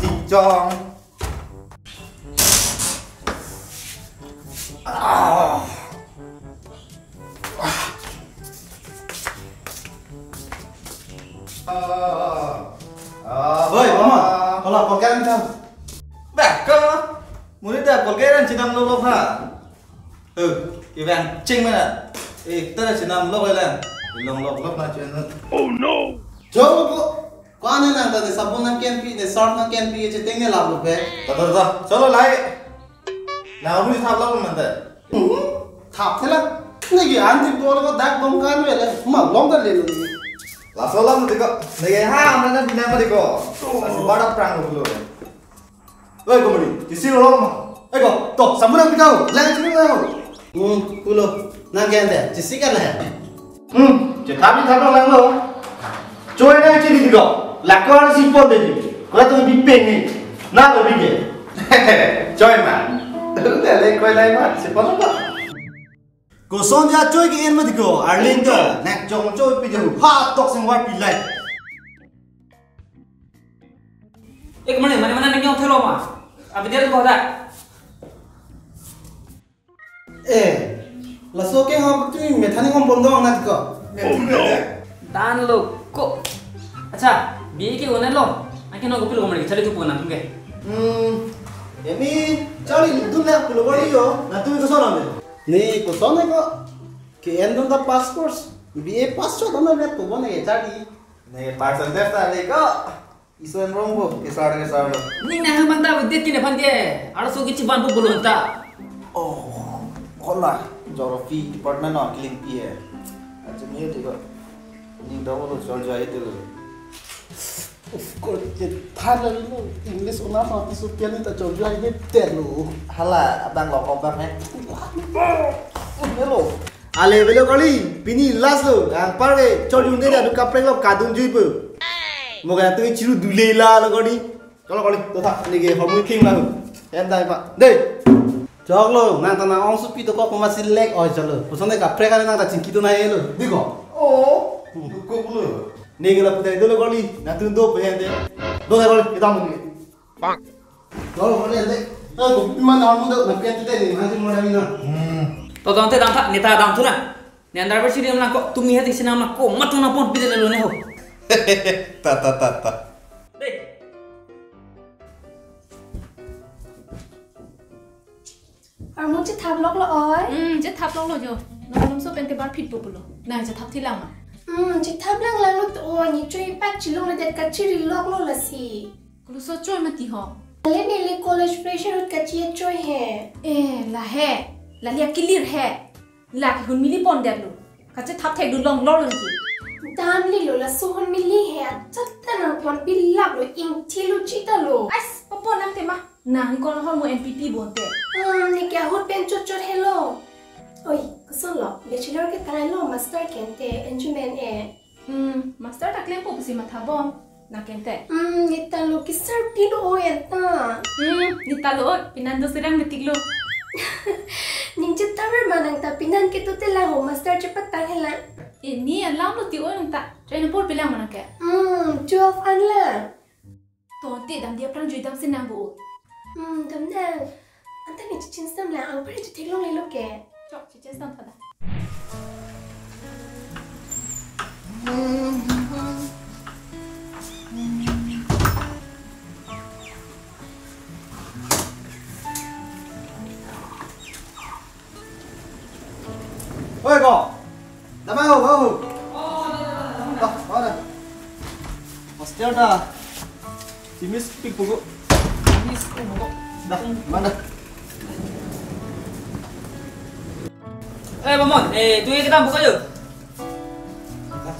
chỉ chong. Ơi, bố mà, có lọc có cái không? Bẻ cơ, muốn đi đẹp có cái chỉ nằm lâu hả? Cái vàng trinh mới nè. Tức là chỉ nằm lâu đây nè. Lông là chuyện. Oh no. Chỗ có anh nàng ta để sabun năng ken pi, để salt năng ken pi, chỉ tiếng nghe làm được vậy. Rồi, chलो lại. Nào không đi tháp lâu mình thế. Tháp thế là, này cái anh thì tôi có đắc bông can vậy là, mà bông cái liền. Là số lắm thì có, này cái ham nó đi ném đi có. Bắt đập prang luôn. Ơi có mình, chỉ xíu lắm mà. Ê có, tổ sabun năng đâu, lên chứ đâu. Kulo, năng ken thế, chỉ xí cái này. Chỉ tháp đi tháp đâu lắm đâu. Trôi này chỉ đi có, là con xin phone đi. Có tôi bị ping đi, nào rồi bị gì? Trôi mà. Để lên quay lại mà, sẽ phone đó. Cô son ra trôi cái em mà thì cô, Arlene đó, nè chồng trôi bây giờ ha tóc sinh hoạt bị lại. Ê, mana nak nyong telo mah? Abi dia tu ada. Là số cái hôm tụi mình thấy không bồn đâu nè cơ. Dan lo ko. Acha, bi ke onan lo. Akin no gopil gomani chale tu puna tumke. Emi chali dun na kulo bari yo, na tu ko son ame. Nè, có số này có cái em đâu đã passport, bị passport đâu mà biết tụi bọn này chả đi. Nè parcel test ta le ko. Isuan rombo, ke sar. Ni na hang bangda udet kine phan ke. Ara so kichi ban bu bolon ta. Oh, hola. Geography department of clean pi hai. Acha ni thì có. Ni double lo chal jaye te lo. Of course, cái thằng này nó English ôn áp mà cái số tiền này ta cho ra cái tiền luôn. Hala, đang lọc ông bang hai. Hello. Ale velo kali, pini last lo. Ang par ke chol yun de da du kapre lo kadun jui pu. Mo ga tu chiru dulela lo kali. Kalau kali tu tak ni ke formui king lah. Em dai pak. Đây. Chok lo, nang ta nang ong su pi to ko ma sil lek oi chalo. Puson de kapre ka nang ta chinki to na e lo. Di ko. Oh, ko lo. Ni ke la putai do lo kali. Na tu do pe de. Do na kali kita mun. Bang. Lo ko le de. Ko pi man ong do na pen te ni ma tin mo na mi na. To dong te dang tha neta dang tu na. Ni andar ber sini amna ko tumi hati sini amna ko mat na pon pide lo ne ho. Ta. Dei. Ở muốn chết tháp lóc là ơi. Chết tháp lóc rồi nhờ. Nó không số bên cái bar phít bù bù. Này chết tháp thì làm à? Chết tháp lăng nó tụi nhỉ chơi bắt chỉ luôn là đẹp cả chỉ lóc luôn là gì? Cô số chơi mà tí họ. Lên này lên college pressure cả chỉ chơi hè. Là hè. Là liệt clear hè. Là cái hồn mili bond đẹp luôn. Cả chết tháp thầy đun lòng lo luôn kì. Dan li lo là số hôn mili hè. Chắc ta nào còn bị lạc rồi in thi lu chỉ ta lo. Ai, papa nam thế mà. Nàng con hôn mua MPP buồn tệ. Này kia hút bên chốt hello. Ôi, có sao lọ? Bachelor cái cái lo master kente engineering e. Master tak lempo pasti mata bom. Na kente. Ni ta lo cái sir pino oen ta. Ni talo pinando serang detik lo. Ning chết ta mà nang ta pinan cái tụi la ho master cepat tang hela. Ni alam lo ti orang tak. Train pol bilang mana ke? 12 an la. Tonti dam dia perang juidam senang bu. Tấm nào anh ta nghĩ chính xác là ông phải thích luôn lên lúc kìa. Chọn chỉ trên sân thật à? Ôi cỏ. Đã bao hầu. Đó đây. Hostel dah. Si Miss pick buku. Miss buku. Dah, mana? Mamon, tu kita buka je.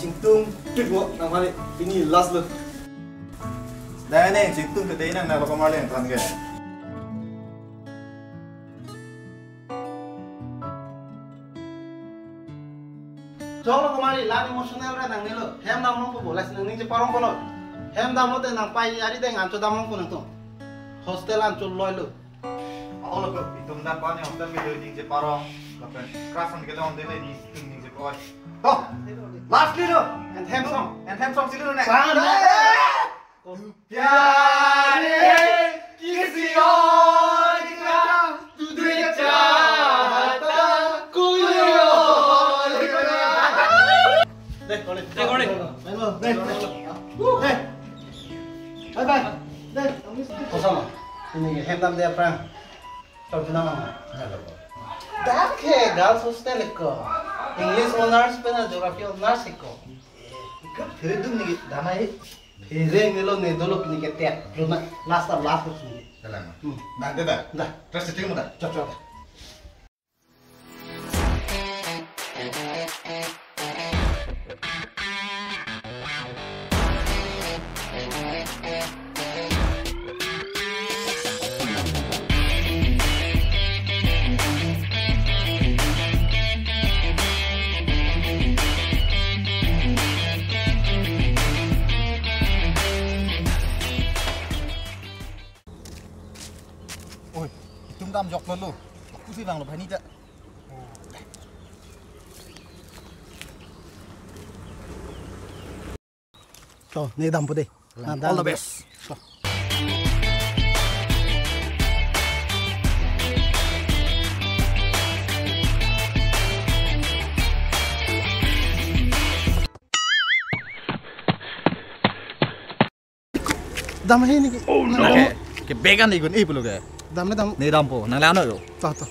Chính tương tuyệt vời, làm gì? Ini last luôn. Đây này, chính tương cái đấy là có mà lên thằng kìa. Chok lo kemari, lan emosional ra nang nilo. Hem dam lo ko bolas nang ning je parong kono. Hem dam lo te nang pai ari te ngan cho dam lo ko nang to. Hostel an chul loy lo. All of it, itu nak kau ni hostel video ni je parong. Lepas kerasan kita on dele ni ting ni je kau. Oh, last little And hem song. sih dulu nek. प्यारे किसी और का तुझे चाहता कोई और Deh, kau Deh, kau ni. Main lo, deh. Deh. Bye bye. Deh, kosong. Ini hentam dia perang. Kau kenal mana? Dah ke girls hostel ko. English honors pe na geography honors ko. Ikut फिर तुम nih dana ini. फिर ini lo nih dulu ini ketek. Lo na last terus nih. Jalan. Nah, dah. Dah. Terus setting mana? Cocok. Ôi, chúng ta dọc luôn luôn. Cứ phi vàng là phải đi chợ. Tuh, nih dam putih. All the best. Dam ini nih. Oh no. Cái bé cái này còn ít luôn kìa. Dam nih dam. Này đâm po, nàng lao nữa rồi. Tuh.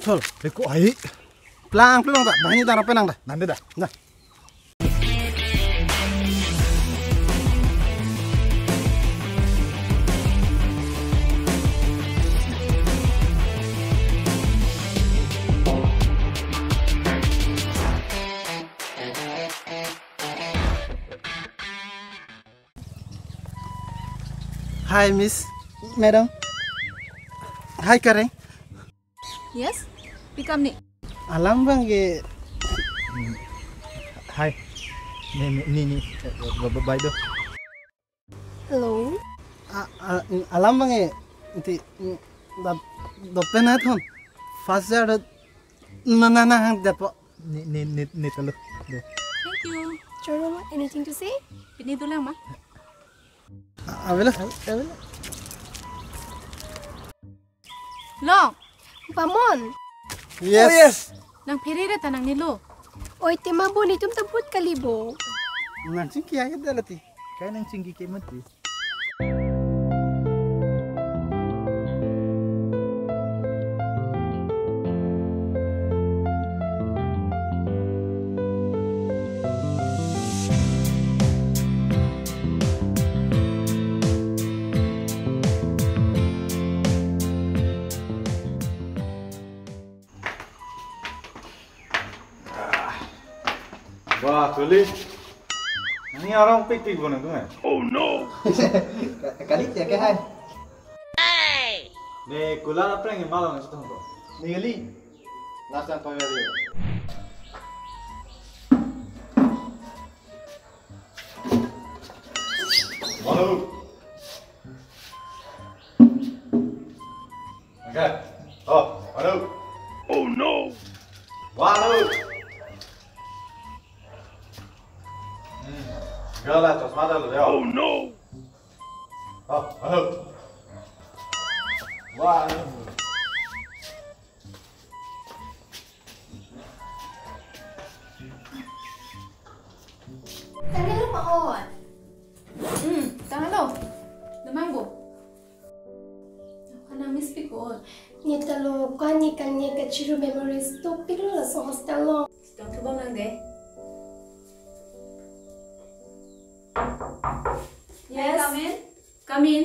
Thôi, cái cô ấy. Pelang tak. Bahini tak pelang dah. Nanti dah. Dah. Hi, Miss. Madam. Hi, Karen. Yes? Become ni. Alam bang ke? Hai. Ni. Bye do. Hello. Alam bang ke? Nanti dopen athon. First year na hang dapat. Ni telu. Thank you. Jordan, anything to say? Ini tu lang ma. Avela. Long. Pamon. Yes. Oh, yes. Nang perire tanang nilo. Oy, temabo ni tum tabut kalibo. Nanti kia kita lati. Cái năng chinh cái mất gì. Wah, tulis. Ini orang pik bukan tu kan? Oh no. Kali ya ke hai? Nih, kulah apa yang malam itu tu? Ningali. Last time kau dia. Malu. Okay. Oh, malu. Oh no. Malu. Girl, that's just mother. Oh no. Oh, malu. Wah. Tangan lu maon. Tangan lo. Demang bo. Ako na miss pikon. Ni talo kani kanya ka chiru memories to pilo la sa hostel lo. Don't tu bang lang de. Yes. Come in. Come in.